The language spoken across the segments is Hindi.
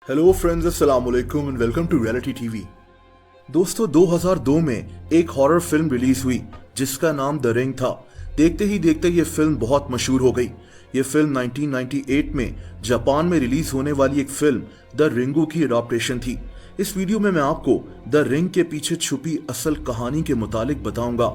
हेलो फ्रेंड्स, अस्सलाम वालेकुम and welcome to reality TV. दोस्तों, 2002 में एक हॉरर फिल्म रिलीज हुई जिसका नाम द रिंग था। देखते ही देखते ये फिल्म बहुत मशहूर हो गई। ये फिल्म 1998 में जापान में रिलीज होने वाली एक फिल्म द रिंगू की अडॉप्टेशन थी। इस वीडियो में मैं आपको द रिंग के पीछे छुपी असल कहानी के मुतालिक बताऊंगा।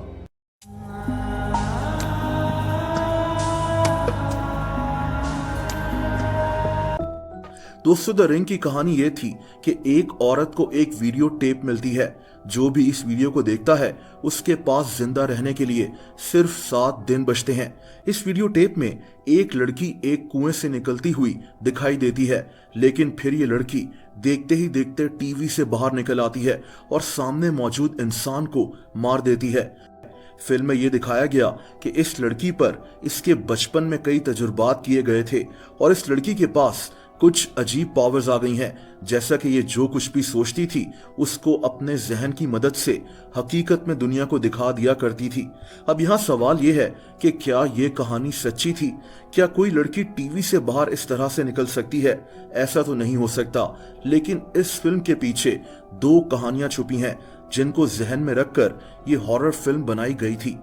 दोस्तों, द रिंग की कहानी ये थी कि एक औरत को एक वीडियो टेप मिलती है। जो भी इस वीडियो को देखता है उसके पास जिंदा रहने के लिए सिर्फ 7 दिन बचते हैं। इस वीडियो टेप में एक लड़की एक कुएं से निकलती हुई दिखाई देती है, लेकिन फिर ये लड़की देखते ही देखते टीवी से बाहर निकल आती है और सामने मौजूद इंसान को मार देती है। फिल्म में यह दिखाया गया कि इस लड़की पर इसके बचपन में कई तजुर्बात किए गए थे और इस लड़की के पास कुछ अजीब पावर्स आ गई हैं, जैसा कि ये जो कुछ भी सोचती थी उसको अपने जहन की मदद से हकीकत में दुनिया को दिखा दिया करती थी। अब यहाँ सवाल ये है कि क्या ये कहानी सच्ची थी? क्या कोई लड़की टीवी से बाहर इस तरह से निकल सकती है? ऐसा तो नहीं हो सकता, लेकिन इस फिल्म के पीछे 2 कहानियां छुपी हैं जिनको जहन में रखकर ये हॉरर फिल्म बनाई गई थी।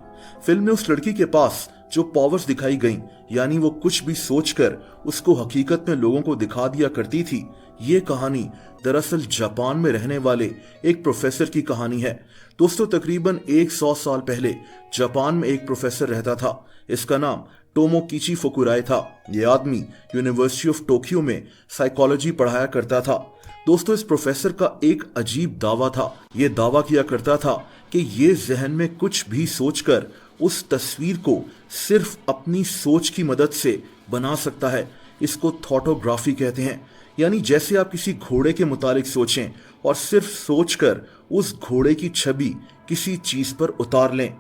फिल्म में उस लड़की के पास जो पावर्स दिखाई गईं, यानी वो कुछ भी सोचकर उसको हकीकत में लोगों को दिखा दिया करती थी, ये कहानी दरअसल जापान में रहने वाले एक प्रोफेसर की कहानी है। दोस्तों, तकरीबन 100 साल पहले जापान में एक प्रोफेसर रहता था। इसका नाम टोमोकिची फुकुराई था। ये आदमी यूनिवर्सिटी ऑफ टोक्यो में साइकोलॉजी पढ़ाया करता था। दोस्तों, इस प्रोफेसर का एक अजीब दावा था। ये दावा किया करता था कि ये जहन में कुछ भी सोचकर उस तस्वीर को सिर्फ अपनी सोच की मदद से बना सकता है। इसको थॉटोग्राफी कहते हैं, यानी जैसे आप किसी घोड़े के मुतालिक सोचें और सिर्फ सोचकर उस घोड़े की छवि किसी चीज पर उतार लें।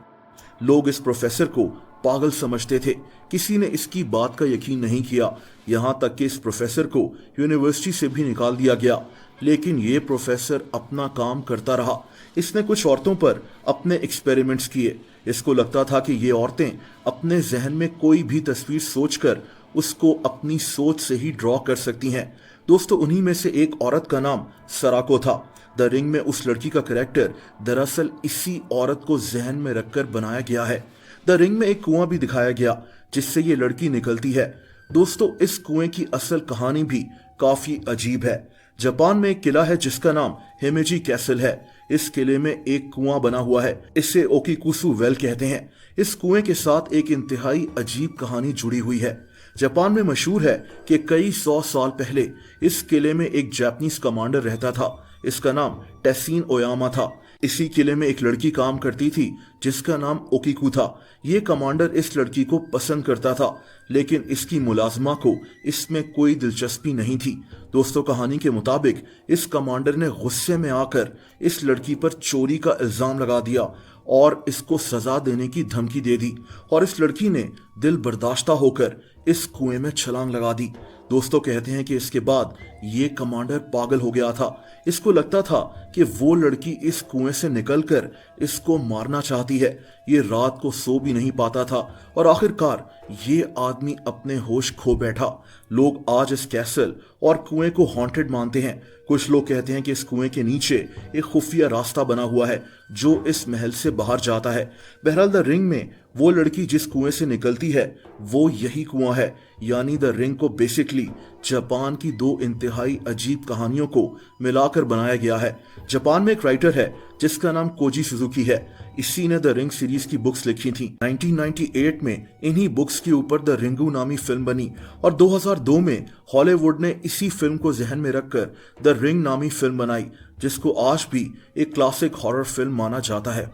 लोग इस प्रोफेसर को पागल समझते थे। किसी ने इसकी बात का यकीन नहीं किया, यहां तक कि इस प्रोफेसर को यूनिवर्सिटी से भी निकाल दिया गया। लेकिन ये प्रोफेसर अपना काम करता रहा। इसने कुछ औरतों पर अपने एक्सपेरिमेंट्स किए। इसको लगता था कि ये औरतें अपने जहन में कोई भी तस्वीर सोचकर उसको अपनी सोच से ही ड्रॉ कर सकती हैं। दोस्तों, उन्हीं में से एक औरत का नाम सराको था। द रिंग में उस लड़की का कैरेक्टर दरअसल इसी औरत को जहन में रखकर बनाया गया है। द रिंग में एक कुआं भी दिखाया गया जिससे ये लड़की निकलती है। दोस्तों, इस कुएं की असल कहानी भी काफी अजीब है। जापान में एक किला है जिसका नाम हिमेजी कैसल है। इस किले में एक कुआं बना हुआ है। इसे ओकिकुसु वेल कहते हैं। इस कुएं के साथ एक इंतहाई अजीब कहानी जुड़ी हुई है। जापान में मशहूर है कि कई 100 साल पहले इस किले में एक जापानीज कमांडर रहता था। इसका नाम टेसिन ओयामा था। इसी किले में एक लड़की काम करती थी जिसका नाम ओकिकू था। ये कमांडर इस लड़की को पसंद करता था, लेकिन इसकी मुलाजमा को इसमें कोई दिलचस्पी नहीं थी। दोस्तों, कहानी के मुताबिक इस कमांडर ने गुस्से में आकर इस लड़की पर चोरी का इल्जाम लगा दिया और इसको सजा देने की धमकी दे दी और इस लड़की ने दिल बर्दाश्ता होकर इस कुएं में छलांग लगा दी। दोस्तों, कहते हैं कि इसके बाद ये कमांडर पागल हो गया था। इसको लगता था कि वो लड़की इस कुएं से निकलकर इसको मारना चाहती है। ये रात को सो भी नहीं पाता था और आखिरकार ये आदमी अपने होश खो बैठा। लोग आज इस कैसल और कुएं को हॉन्टेड मानते हैं। कुछ लोग कहते हैं कि इस कुएं के नीचे एक खुफिया रास्ता बना हुआ है जो इस महल से बाहर जाता है। बहरहाल, द रिंग में वो लड़की जिस कुएं से निकलती है वो यही कुआं है। यानी द रिंग को बेसिकली जापान की 2 इंतहाई अजीब कहानियों को मिलाकर बनाया गया है। जापान में एक राइटर है जिसका नाम कोजी सुजुकी है। इसी ने द रिंग सीरीज की बुक्स लिखी थी। 1998 में इन्हीं बुक्स के ऊपर द रिंगू नामी फिल्म बनी और 2002 में हॉलीवुड ने इसी फिल्म को जहन में रखकर द रिंग नामी फिल्म बनाई, जिसको आज भी एक क्लासिक हॉरर फिल्म माना जाता है।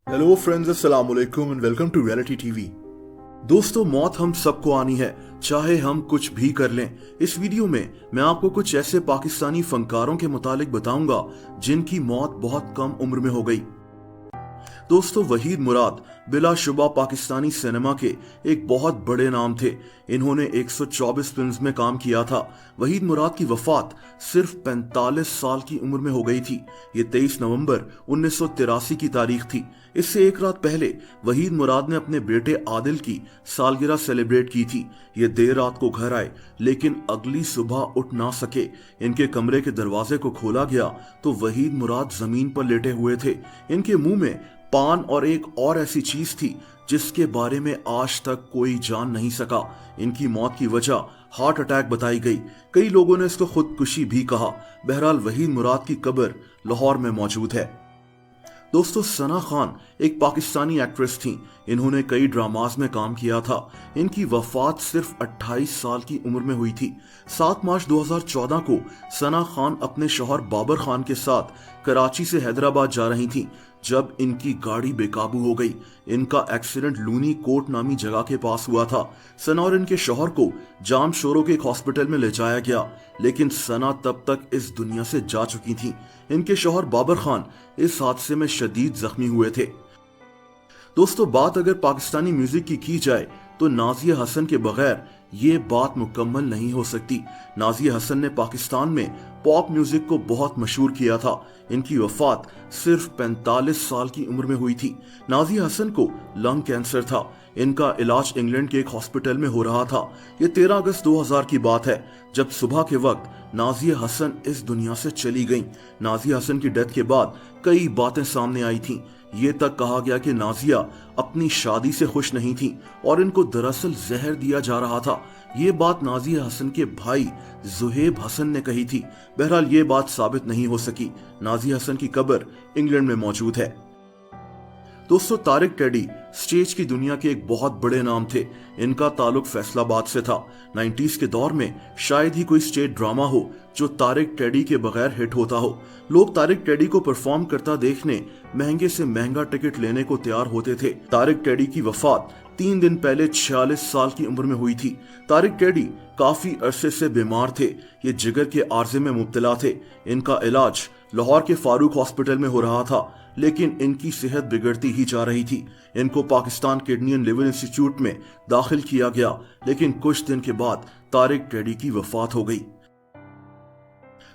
हेलो फ्रेंड्स, अस्सलाम वालेकुम and welcome to reality TV. दोस्तों, मौत हम सबको आनी है, चाहे हम कुछ भी कर लें। इस वीडियो में मैं आपको कुछ ऐसे पाकिस्तानी फनकारों के मुतालिक बताऊंगा जिनकी मौत बहुत कम उम्र में हो गई। दोस्तों, वहीद मुराद बिलाशुबा पाकिस्तानी सिनेमा के एक बहुत बड़े नाम थे। इन्होंने 124 फिल्म्स में काम किया था। वहीद मुराद की वफात सिर्फ 45 साल की उम्र में हो गई थी। ये 23 नवंबर 1983 की तारीख थी। इससे एक रात पहले वहीद मुराद ने अपने बेटे आदिल की सालगिरह सेलिब्रेट की थी। ये देर रात को घर आए, लेकिन अगली सुबह उठ ना सके। इनके कमरे के दरवाजे को खोला गया तो वहीद मुराद जमीन पर लेटे हुए थे। इनके मुंह में पान और एक और ऐसी चीज थी जिसके बारे में आज तक कोई जान नहीं सका। इनकी मौत की वजह हार्ट अटैक बताई गई। कई लोगों ने इसको खुदकुशी भी कहा। बहरहाल वहीद मुराद की कब्र लाहौर में मौजूद है। दोस्तों, सना खान एक पाकिस्तानी एक्ट्रेस थी। इन्होंने कई ड्रामास में काम किया था। इनकी वफात सिर्फ 28 साल की उम्र में हुई थी। 7 मार्च 2014 को सना खान अपने शौहर बाबर खान के साथ कराची से हैदराबाद जा रही थी जब इनकी गाड़ी बेकाबू हो गई। इनका एक्सीडेंट लूनी कोट नामी जगह के पास हुआ था। सना और इनके शौहर को जाम शोरों के एक हॉस्पिटल में ले जाया गया, लेकिन सना तब तक इस दुनिया से जा चुकी थी। इनके शौहर बाबर खान इस हादसे में शदीद जख्मी हुए थे। दोस्तों, बात अगर पाकिस्तानी म्यूजिक की जाए तो नाजिया हसन के बगैर ये बात मुकम्मल नहीं हो सकती। नाजिया हसन ने पाकिस्तान में पॉप म्यूजिक को बहुत मशहूर किया था। इनकी वफात सिर्फ 45 साल की उम्र में हुई थी। नाजिया हसन को लंग कैंसर था। इनका इलाज इंग्लैंड के एक हॉस्पिटल में हो रहा था। ये 13 अगस्त 2000 की बात है जब सुबह के वक्त नाजिया हसन इस दुनिया से चली गईं। नाजिया हसन की डेथ के बाद कई बातें सामने आई थीं। ये तक कहा गया कि नाजिया अपनी शादी से खुश नहीं थी और इनको दरअसल जहर दिया जा रहा था। ये बात नाजिया हसन के भाई जुहेब हसन ने कही थी। बहरहाल ये बात साबित नहीं हो सकी। नाजिया हसन की कब्र इंग्लैंड में मौजूद है। दोस्तों, तारिक टेडी स्टेज की दुनिया के एक बहुत बड़े नाम थे। इनका ताल्लुक फैसलाबाद से था। 90s के दौर में शायद ही कोई स्टेज ड्रामा हो जो तारिक टेडी के बगैर हिट होता हो। लोग तारिक टेडी को परफॉर्म करता देखने महंगे से महंगा टिकट लेने को तैयार होते थे। तारिक टेडी की वफात 3 दिन पहले 46 साल की उम्र में हुई थी। तारिक टेडी काफी अरसे से बीमार थे। ये जिगर के आर्जे में मुब्तला थे। इनका इलाज लाहौर के फारूक हॉस्पिटल में हो रहा था, लेकिन इनकी सेहत बिगड़ती ही जा रही थी। इनको Pakistan kidney and liver institute में दाखिल किया गया, लेकिन कुछ दिन के बाद तारिक टेडी की वफात हो गई।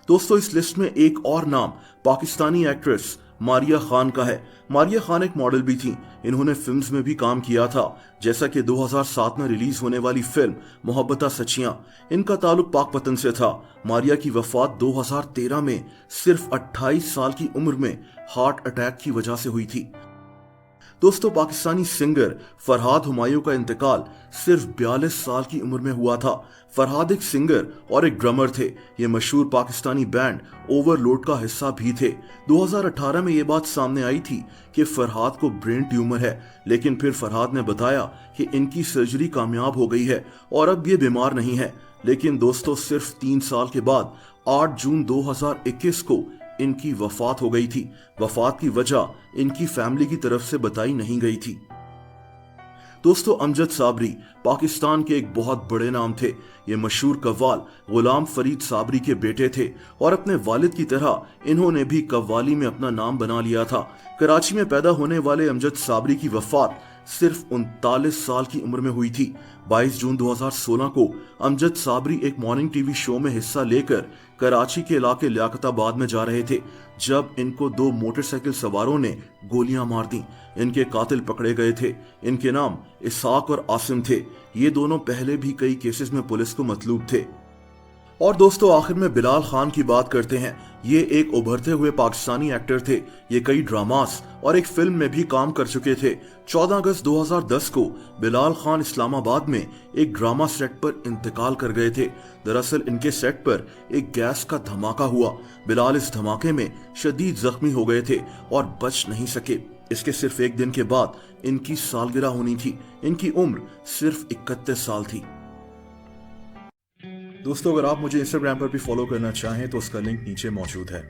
दोस्तों, इस लिस्ट में एक और नाम पाकिस्तानी एक्ट्रेस मारिया खान का है। मारिया खान एक मॉडल भी थी। इन्होंने फिल्म्स में भी काम किया था, जैसा कि 2007 में रिलीज होने वाली फिल्म मोहब्बता सच्चियां। इनका ताल्लुक पाकपतन से था। मारिया की वफात 2013 में सिर्फ 28 साल की उम्र में हार्ट अटैक की वजह से हुई थी। दोस्तों, पाकिस्तानी सिंगर फरहाद हुमायूं का इंतकाल सिर्फ 42 साल की उम्र में हुआ था। फरहाद एक सिंगर और एक ड्रमर थे। ये मशहूर पाकिस्तानी बैंड ओवरलोड का हिस्सा भी थे। 2018 में ये बात सामने आई थी कि फरहाद को ब्रेन ट्यूमर है, लेकिन फिर फरहाद ने बताया कि इनकी सर्जरी कामयाब हो गई है और अब ये बीमार नहीं है। लेकिन दोस्तों, सिर्फ 3 साल के बाद 8 जून 2021 को इनकी वफात हो गई थी। वफात की वजह इनकी फैमिली की तरफ से बताई नहीं गई थी। दोस्तों, अमजद साबरी पाकिस्तान के एक बहुत बड़े नाम थे। ये मशहूर कव्वाल गुलाम फरीद साबरी के बेटे थे और अपने वालिद की तरह इन्होंने भी कव्वाली में अपना नाम बना लिया था। कराची में पैदा होने वाले अमजद साबरी की वफात सिर्फ 39 साल की उम्र में हुई थी। 22 जून 2016 को अमजद साबरी एक मॉर्निंग टीवी शो में हिस्सा लेकर कराची के इलाके लियाकताबाद में जा रहे थे जब इनको 2 मोटरसाइकिल सवारों ने गोलियां मार दी। इनके कातिल पकड़े गए थे। इनके नाम इसाक और आसिम थे। ये दोनों पहले भी कई केसेस में पुलिस को मतलूब थे। और दोस्तों, आखिर में बिलाल खान की बात करते हैं। ये एक उभरते हुए पाकिस्तानी एक्टर थे। ये कई ड्रामास और एक फिल्म में भी काम कर चुके थे। 14 अगस्त 2010 को बिलाल खान इस्लामाबाद में एक ड्रामा सेट पर इंतकाल कर गए थे। दरअसल इनके सेट पर एक गैस का धमाका हुआ। बिलाल इस धमाके में शदीद जख्मी हो गए थे और बच नहीं सके। इसके सिर्फ एक दिन के बाद इनकी सालगिरह होनी थी। इनकी उम्र सिर्फ 31 साल थी। दोस्तों, अगर आप मुझे इंस्टाग्राम पर भी फॉलो करना चाहें तो उसका लिंक नीचे मौजूद है।